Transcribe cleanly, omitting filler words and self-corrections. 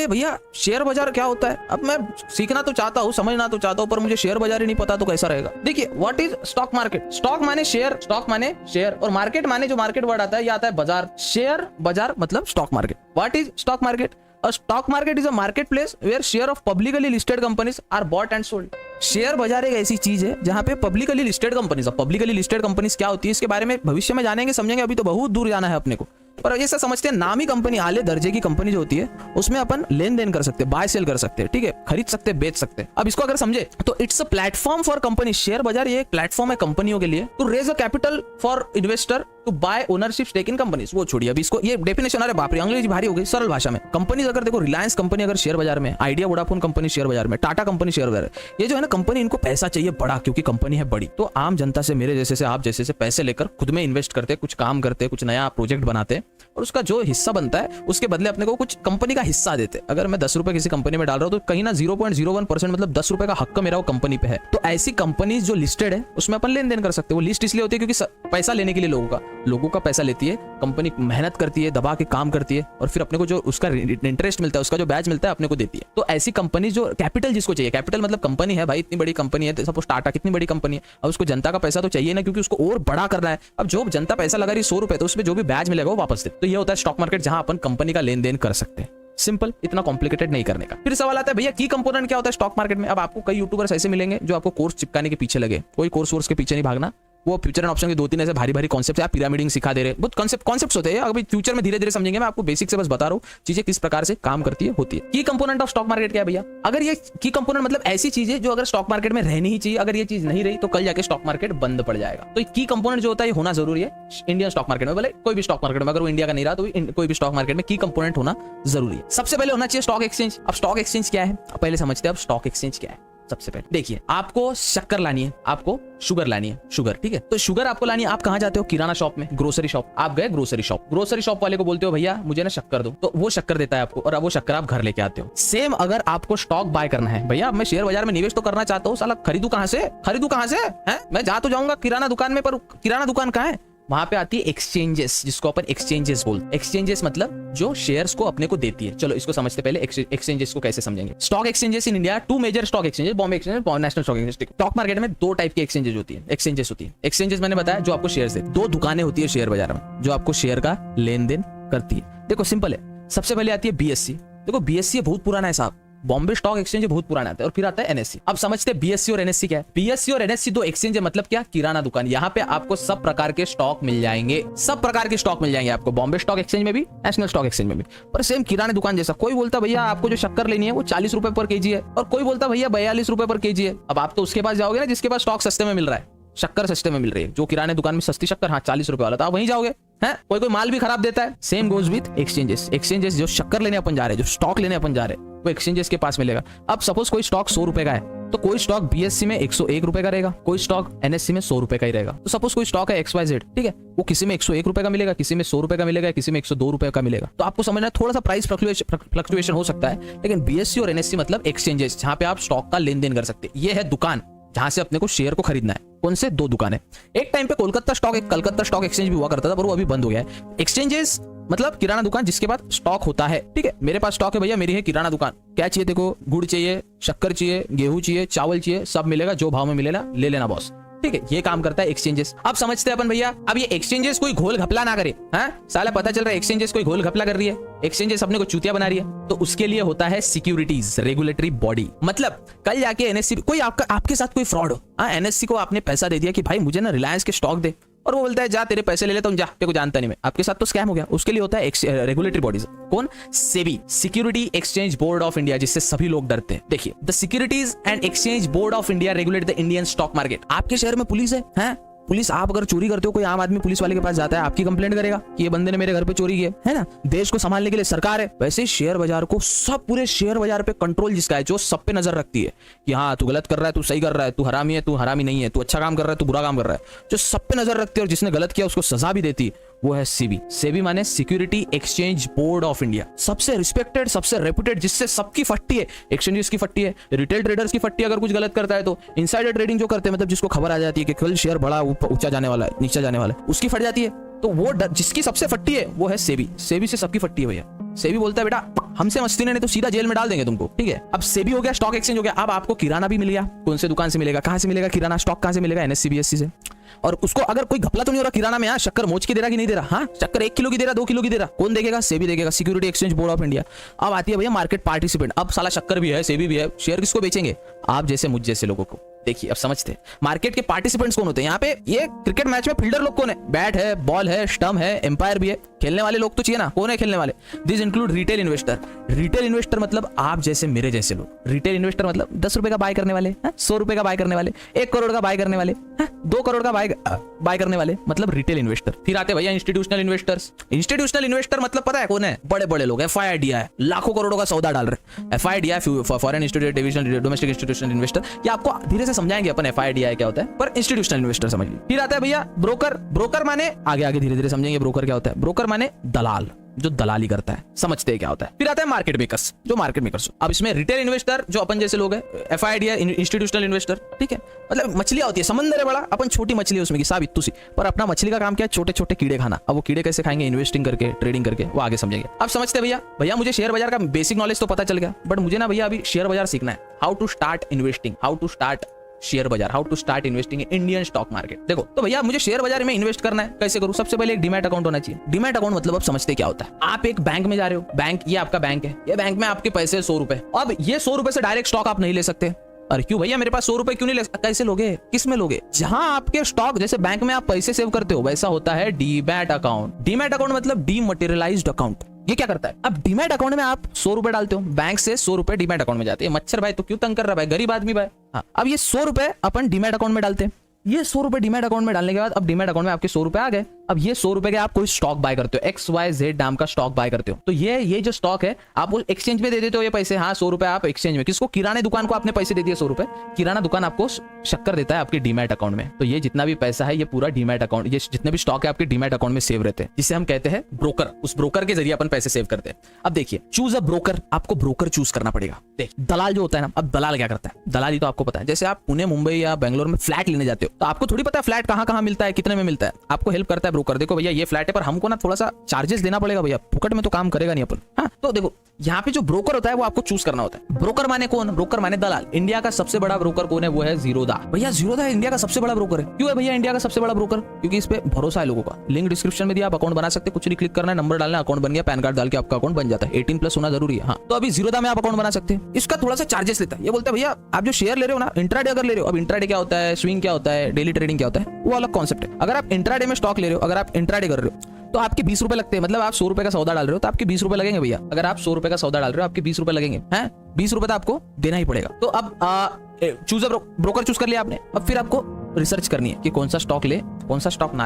भैया शेयर बाजार क्या होता है। अब मैं सीखना तो चाहता हूँ, समझना तो चाहता हूँ, पर मुझे शेयर बाजार ही नहीं पता तो कैसा रहेगा। देखिए what is stock market. Stock माने शेयर, स्टॉक माने शेयर, और मार्केट माने जो मार्केट वर्ड आता है ये आता है बाजार। शेयर बाजार मतलब stock market. What is stock market? A stock market is a marketplace where share of publicly listed companies are bought and sold. Share बाजार एक ऐसी चीज है जहां पे publicly listed companies, publicly listed companies क्या होती है इसके बारे में भविष्य में जानेंगे, समझेंगे, अभी तो बहुत दूर जाना है अपने को। पर ये सब समझते हैं, नामी कंपनी, आले दर्जे की कंपनी जो होती है उसमें अपन लेन देन कर सकते हैं, बाय सेल कर सकते हैं, ठीक है, खरीद सकते हैं, बेच सकते हैं। अब इसको अगर समझे तो it's a platform for company. Share बाजार ये एक प्लेटफॉर्म है कंपनियों के लिए to raise a capital for investor to buy ownership stake in companies. वो छोड़िए अभी इसको, ये डेफिनेशन, अरे बाप रे अंग्रेजी भारी हो गई। सरल भाषा में कंपनीज अगर देखो, रिलायंस कंपनी अगर शेयर बाजार में, आइडिया वोडाफोन कंपनी शेयर बाजार में, टाटा कंपनी शेयर बाजार, ये जो है ना कंपनी, इनको पैसा चाहिए बड़ा क्योंकि कंपनी है बड़ी। तो आम जनता से, मेरे जैसे से, आप जैसे से पैसे लेकर खुद में इन्वेस्ट करते, कुछ काम करते, कुछ नया प्रोजेक्ट बनाते और उसका जो हिस्सा बनता है उसके बदले अपने को कुछ कंपनी का हिस्सा देते। अगर मैं 10 रुपए किसी कंपनी में डाल रहा हूं तो कहीं ना 0.01% मतलब 10 रुपए का हक मेरा वो कंपनी पे है। तो ऐसी कंपनीज जो लिस्टेड है उसमें अपन लेन देन कर सकते हैं। वो लिस्ट इसलिए होती है क्योंकि पैसा लेने के लिए लोगों का पैसा लेती है कंपनी, मेहनत करती है, दबा के काम करती है और फिर अपने को जो उसका इंटरेस्ट मिलता है, उसका जो ब्याज मिलता है अपने को देती है। तो ऐसी कंपनी जो कैपिटल जिसको चाहिए, कैपिटल मतलब कंपनी है भाई, इतनी बड़ी कंपनी है, सपोज टाटा कितनी बड़ी कंपनी है, अब उसको जनता का पैसा तो चाहिए ना, क्योंकि उसको और बड़ा करना है। अब जो जनता पैसा लगा रही 100 रुपए, तो उसमें जो भी ब्याज मिलेगा वो वापस दे। तो ये होता है स्टॉक मार्केट, जहां अपन कंपनी का लेन देन कर सकते हैं। सिंपल, इतना कॉम्प्लिकेटेड नहीं करने का। फिर सवाल आता है भैया की कंपोनेंट क्या होता है स्टॉक मार्केट में। अब आपको कई यूट्यूबर्स ऐसे मिलेंगे जो आपको कोर्स चिपकाने के पीछे लगे। कोई कोर्स के पीछे नहीं भागना, वो फ्यूचर एंड ऑप्शन के 2-3 ऐसे भारी कॉन्सेप्ट है, पिरामिडिंग सिखा दे रहे हैं, बहुत कॉन्सेप्ट्स होते हैं। अभी फ्यूचर में धीरे धीरे समझेंगे, मैं आपको बेसिक से बस बता रहा हूँ चीजें किस प्रकार से काम करती है, होती है। की कंपोनेंट ऑफ स्टॉक मार्केट क्या है भैया? अगर ये की कंपोनेंट मतलब ऐसी चीज है जो अगर स्टॉक मार्केट में रहनी ही चाहिए, अगर ये चीज नहीं रही तो कल जाके स्टॉक मार्केट बंद पड़ जाएगा। तो की कंपोनेंट जो होता है ये होना जरूरी है इंडियन स्टॉक मार्केट में, भले कोई भी स्टॉक मार्केट में, अगर वो इंडिया का नहीं रहा तो कोई भी स्टॉक मार्केट में की कंपोनेंट होना जरूरी है। सबसे पहले होना चाहिए स्टॉक एक्सचेंज। अब स्टॉक एक्सचेंज क्या है पहले समझते हैं। अब स्टॉक एक्सचेंज क्या है सबसे पहले देखिए, आपको शक्कर लानी है, आपको शुगर लानी है, शुगर, ठीक है। तो शुगर आपको लानी है, आप कहां जाते हो? किराना शॉप में, ग्रोसरी शॉप। आप गए ग्रोसरी शॉप वाले को बोलते हो भैया मुझे ना शक्कर दो, तो वो शक्कर देता है आपको और अब वो शक्कर आप घर लेके आते हो। सेम अगर आपको स्टॉक बाय करना है, भैया मैं शेयर बाजार में निवेश तो करना चाहता हूँ, साला खरीदू कहां से हैं? मैं जा तो जाऊंगा किराना दुकान में, पर किराना दुकान कहां है? वहां पे आती है एक्सचेंजेस, जिसको अपन एक्सचेंजेस बोलते। एक्सचेंजेस मतलब जो शेयर्स को अपने को देती है। चलो इसको समझते पहले एक्सचेंजेस को कैसे समझेंगे। Stock exchanges in India, 2 major stock exchanges, Bombay exchange, national stock exchange. Stock market में 2 टाइप की एक्सचेंजेस होती है। एक्सचेंजेस मैंने बताया जो आपको शेयर दे। 2 दुकानें होती है शेयर बाजार में जो आपको शेयर का लेन देन करती है। देखो सिंपल है, सबसे पहले आती है बीएससी। देखो बीएससी बहुत पुराना है साहब, बॉम्बे स्टॉक एक्सचेंज बहुत पुराना आता है, और फिर आता है एनएससी। अब समझते हैं बीएससी और एनएससी क्या है। बीएससी और एनएससी 2 एक्सचेंज है, मतलब क्या? किराना दुकान। यहाँ पे आपको सब प्रकार के स्टॉक मिल जाएंगे, आपको बॉम्बे स्टॉक एक्सचेंज में भी, नेशनल स्टॉक एक्सचेंज में भी, पर सेम किराना दुकान जैसा। कोई बोलता भैया आपको जो शक्कर लेनी है वो 40 रुपए पर केजी है, और कोई बोलता भैया 42 रुपए पर केजी है। अब आप तो उसके पास जाओगे ना जिसके पास स्टॉक सस्ते में मिल रहा है, शक्कर सस्ते में मिल रही है, जो किराने दुकान में सस्ती शक्कर, हाँ 40 रुपए वाला, तो आप वहीं जाओगे। है कोई माल भी खराब देता है। सेम गोज विथ एक्सचेंजेस जो शक्कर लेने अपन जा रहे हैं, जो स्टॉक लेने अपन जा रहे हैं, वो एक्सचेंजेस के पास मिलेगा। अब सपोज कोई स्टॉक 100 रुपए का है, तो कोई स्टॉक बीएससी में 101 रुपए का रहेगा, कोई स्टॉक एनएससी में 100 रुपए का ही रहेगा। तो सपोज कोई स्टॉक है XYZ, ठीक है, वो किसी में 101 रुपए का मिलेगा, किसी में 100 रुपए का मिलेगा, किसी में 102 रुपए का मिलेगा। तो आपको समझना है थोड़ा सा प्राइस फ्लक्चुएशन हो सकता है, लेकिन बीएससी और एनएससी मतलब एक्सचेंजेस जहां पे आप स्टॉक का लेन देन कर सकते हैं। ये है दुकान जहां से अपने को शेयर को खरीदना है। कौन से? 2 दुकानें। एक टाइम पे कलकत्ता स्टॉक एक्सचेंज भी हुआ करता था, पर वो अभी बंद हो गया है। एक्सचेंजेस मतलब किराना दुकान जिसके पास स्टॉक होता है, ठीक है। मेरे पास स्टॉक है भैया, मेरी है किराना दुकान, क्या चाहिए देखो, गुड़ चाहिए, शक्कर चाहिए, गेहूं चाहिए, चावल चाहिए, सब मिलेगा, जो भाव में मिलेगा ले लेना बॉस, ठीक है। ये काम करता है एक्सचेंजेस। अब समझते हैं अपन भैया, अब ये एक्सचेंजेस कोई घोल घपला ना करे, हाँ साला पता चल रहा है एक्सचेंजेस कोई घोल घपला कर रही है, एक्सचेंजेस अपने को चूतिया बना रही है, तो उसके लिए होता है सिक्योरिटीज रेगुलेटरी बॉडी। मतलब कल जाके एनएससी कोई आपके साथ कोई फ्रॉड हो, हाँ एनएससी को आपने पैसा दे दिया कि भाई मुझे ना रिलायंस के स्टॉक दे, और वो बोलता है जा तेरे पैसे ले लेता हूं, जा तेरे को जानता नहीं मैं, आपके साथ तो स्कैम हो गया। उसके लिए होता है रेगुलेटरी बॉडीज। कौन? SEBI, security exchange board of India, जिससे सभी लोग डरते हैं। देखिए, the securities and exchange board of India regulate the Indian stock market. आपके शहर में पुलिस है? पुलिस, आप अगर चोरी करते हो, कोई आम आदमी पुलिस वाले के पास जाता है, आपकी कंप्लेंट करेगा कि ये बंदे ने मेरे घर पे चोरी की है ना। देश को संभालने के लिए सरकार है। वैसे शेयर बाजार को, सब पूरे शेयर बाजार पे कंट्रोल जिसका है, जो सब पे नजर रखती है कि हाँ तू गलत कर रहा है, तू सही कर रहा है, तू हरामी है, तू हरामी नहीं है, तू अच्छा काम कर रहा है, तू बुरा काम कर रहा है, जो सब पे नजर रखती है, और जिसने गलत किया उसको सजा भी देती है, वो है सेबी। सेबी माने security exchange board of India. सबसे रिस्पेक्टेड, सबसे रेपुटेड, जिससे सबकी फट्टी है, एक्सचेंजेस की फट्टी है, रिटेल ट्रेडर्स की फट्टी। अगर कुछ गलत करता है तो इनसाइडर ट्रेडिंग जो करते हैं, मतलब जिसको खबर आ जाती है कि कल शेयर बड़ा ऊंचा जाने वाला है, नीचे जाने वाला है, उसकी फट जाती है। तो वो जिसकी सबसे फट्टी है वो है सेबी। सेबी से सबकी फट्टी है भैया। सेबी बोलता है बेटा हमसे मस्ती नहीं तो सीधा जेल में डाल देंगे तुमको, ठीक है। अब सेबी हो गया, स्टॉक एक्सचेंज हो गया। अब आपको किराना भी मिल गया। कौन से दुकान से मिलेगा, कहां से मिलेगा किराना, स्टॉक कहां से मिलेगा, एनएससी बीएससी से। और उसको अगर कोई घपला तो नहीं हो रहा किराना में, शक्कर मोच के दे रहा कि नहीं दे रहा, हाँ शक्कर 1 किलो की दे रहा, 2 किलो की दे रहा, कौन देखेगा, सेबी देखेगा, security exchange board of India. अब आती है भैया मार्केट पार्टिसिपेंट। अब साला शक्कर भी है, सेबी भी है, शेयर किसको बेचेंगे, आप जैसे मुझ जैसे लोगों को। देखिए अब समझते हैं मार्केट के पार्टिसिपेंट्स कौन होते हैं। यहाँ पे ये क्रिकेट मैच में फील्डर लोग कौन है, बैट है, बॉल है, स्टंप है, एम्पायर भी है, खेलने वाले लोग तो चाहिए ना, कौन है खेलने वाले। This include retail investor. Retail investor मतलब आप जैसे मेरे जैसे लोग। रिटेल इन्वेस्टर मतलब 10 रुपए का बाय करने वाले, 100 रुपए का बाय करने वाले, 1 करोड़ का बाय करने वाले, 2 करोड़ का बाय करने वाले, मतलब रिटेल इन्वेस्टर। फिर आते भैया इंस्टीट्यूशनल इन्वेस्टर्स। इंस्टीट्यूशनल इन्वेस्टर मतलब पता है कौन है, बड़े बड़े लोग, FIDI है, लाखों करोड़ों का सौदा डाल रहे। FIDI foreign institute division domestic institutional investor. ये आपको धीरे से समझाएंगे अपन FIDI क्या होता है, पर इंस्टीट्यूशनल इन्वेस्टर समझ लीजिए। फिर आता है भैया ब्रोकर। ब्रोकर माने आगे आगे धीरे धीरे समझेंगे ब्रोकर क्या होता है। ब्रोकर माने दलाल, जो दलाली करता है, समझते हैं क्या होता है। फिर आता है मार्केट मेकर्स, जो मार्केट मेकर्स। अब इसमें रिटेल इन्वेस्टर जो अपन जैसे लोग हैं, FIDI इंस्टीट्यूशनल इन्वेस्टर, ठीक है। मतलब मछलियां होती है, समंदर है बड़ा, अपन छोटी मछली है उसमें की साब इत्तू सी, पर अपना मछली का काम क्या है, छोटे छोटे कीड़े खाना। अब वो कीड़े कैसे खाएंगे, इन्वेस्टिंग करके, ट्रेडिंग करके, वो आगे समझेंगे। अब समझते हैं भैया मुझे शेयर बाजार का बेसिक नॉलेज तो पता चल गया, बट मुझे ना भैया अभी शेयर बाजार सीखना है। How to start investing, how to start share बाजार, how to start investing in Indian stock market. देखो तो भैया मुझे शेयर बाजार में इन्वेस्ट करना है, कैसे करूं। सबसे पहले एक डीमैट अकाउंट होना चाहिए। डीमैट अकाउंट मतलब आप समझते क्या होता है। आप एक बैंक में जा रहे हो, बैंक ये आपका बैंक है, ये बैंक में आपके पैसे 100 रुपए। अब ये 100 रुपए से डायरेक्ट स्टॉक आप नहीं ले सकते। अरे क्यों भैया, मेरे पास 100 रुपए क्यों नहीं ले सकते, कैसे लोगे, किस में लोगे। जहां आपके स्टॉक, जैसे बैंक में आप पैसे सेव करते हो, वैसा होता है डीमैट अकाउंट। डीमैट अकाउंट मतलब डीमटेरियलाइज्ड अकाउंट। ये क्या करता है, अब डीमैट अकाउंट में आप 100 रुपए डालते हो, बैंक से 100 रुपए डीमैट अकाउंट में जाते हैं। मच्छर भाई तो क्यों तंग कर रहा है भाई, गरीब आदमी भाई। हाँ, अब ये 100 रुपए अपन डीमैट अकाउंट में डालते हैं। ये 100 रुपए डीमैट अकाउंट में डालने के बाद अब डीमैट अकाउंट में आपके 100 रुपए आ गए। अब ये 100 रुपए के आप कोई स्टॉक बाय करते हो, XYZ नाम का स्टॉक बाय करते हो, तो ये जो स्टॉक है आप वो एक्सचेंज में दे देते हो ये पैसे। हाँ 100 रुपए आप एक्सचेंज में, किसको, किराने दुकान को आपने पैसे दे दिए 100 रुपए, किराना दुकान आपको शक्कर देता है आपके डीमैट अकाउंट में। तो ये जितना भी पैसा है ये पूरा डीमैट अकाउंट, ये जितने भी स्टॉक है आपके डीमैट अकाउंट में सेव रहते हैं, जिसे हम कहते हैं ब्रोकर। उस ब्रोकर के जरिए अपन पैसे सेव करते हैं। अब देखिए चूज अ ब्रोकर, आपको ब्रोकर चूज करना पड़ेगा। देख दलाल जो होता है ना, अब दलाल क्या करता है, दलाली तो आपको पता है। जैसे आप पुणे, मुंबई या बेंगलोर में फ्लैट लेने जाते हो, तो आपको थोड़ी पता है फ्लैट कहाँ कहाँ मिलता है, कितने में मिलता है। आपको हेल्प करता है ब्रोकर। देखो भैया ये फ्लैट है, पर हमको ना थोड़ा सा चार्जेस देना पड़ेगा भैया, फुकट में तो काम करेगा नहीं अपन। हाँ तो देखो यहाँ पे जो ब्रोकर होता है वो आपको चूज करना होता है। ब्रोकर माने कौन, ब्रोकर माने दलाल। इंडिया का सबसे बड़ा ब्रोकर कौन है, वो है जीरोधा। भैया जीरोधा इंडिया का सबसे बड़ा ब्रोकर है। क्यों है भैया इंडिया का सबसे बड़ा ब्रोकर, क्योंकि इस पे भरोसा है लोगों का। लिंक डिस्क्रिप्शन में दिया, आप अकाउंट बना सकते, कुछ नहीं क्लिक करना है, नंबर डालना, अकाउंट बन गया, पैन कार्ड डाल के आपका अकाउंट बन जाता है। 18+ होना जरूरी है। हाँ तो अभी जीरोधा में आप अकाउंट बना सकते हैं। इसका थोड़ा सा चार्जेस लेता है। ये बोलता है भैया आप जो शेयर ले रहे हो ना, इंट्राडे अगर ले रहे हो, अब इंट्राडे क्या होता है, स्विंग क्या होता है, डेली ट्रेडिंग क्या होता है, वो अलग कॉन्सेप्ट है। अगर आप इंट्राडे में स्टॉक ले रहे हो, अगर आप इंट्राडे कर रहे हो तो आपके 20 रुपए लगते हैं। मतलब आप 100 रुपए का सौदा डाल रहे हो तो आपके 20 रुपए लगेंगे भैया। अगर आप 100 रुपए का सौदा डाल रहे हो आपके 20 रुपए लगेंगे, हैं 20 रुपए तो आपको देना ही पड़ेगा। तो अब चूज ब्रोकर चूज कर लिया आपने। अब फिर आपको रिसर्च करनी है कि कौन सा स्टॉक ले, कौन सा स्टॉक ना ले,